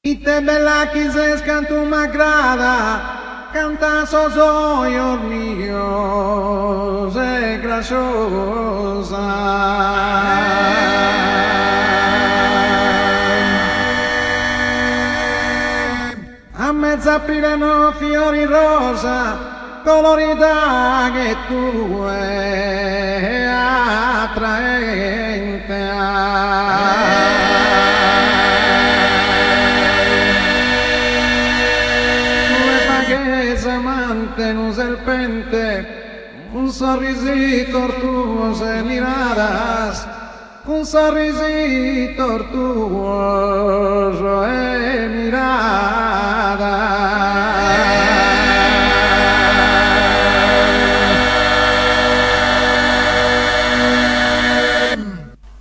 Y te bella que se canto m'agrada, canta soy mío, sei graciosa. A mezz'aprile no fiori rosa, colorita che tu è attraente. Un serpente, un sorrisito tortuoso e miradas, un sorrisito tortuoso e miradas.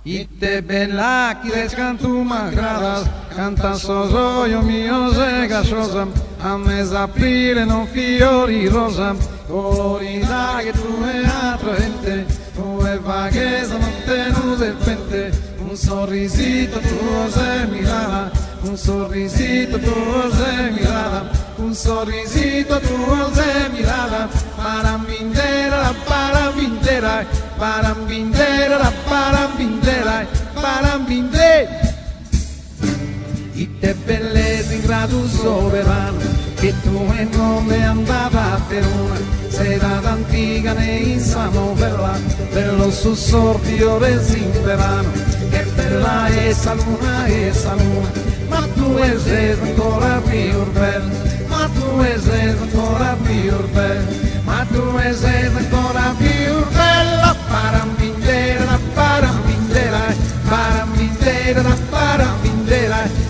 Y te bella que descanto m'agradas, canta soy mio sei graciosa. A mezz'aprile non fiori rosa, colorita che tu è attraente, tu è vaghezza, non tenuto serpente, un sorrisito tuo se mirava, un sorrisito tuo se mirava, un sorrisito tuo se mirava, parambindera, parambindera, parambindera, parambindera, parambindera. Y te bellezza in grado sovrano, che tu e nome andava per una sera d'antica ne insano per lo sussurro del simperano, che bella è essa luna, ma tu sei ancora più bella, ma tu sei ancora più bella, ma tu sei ancora più bella, parambindera, parambindera, parambindera, parambindera.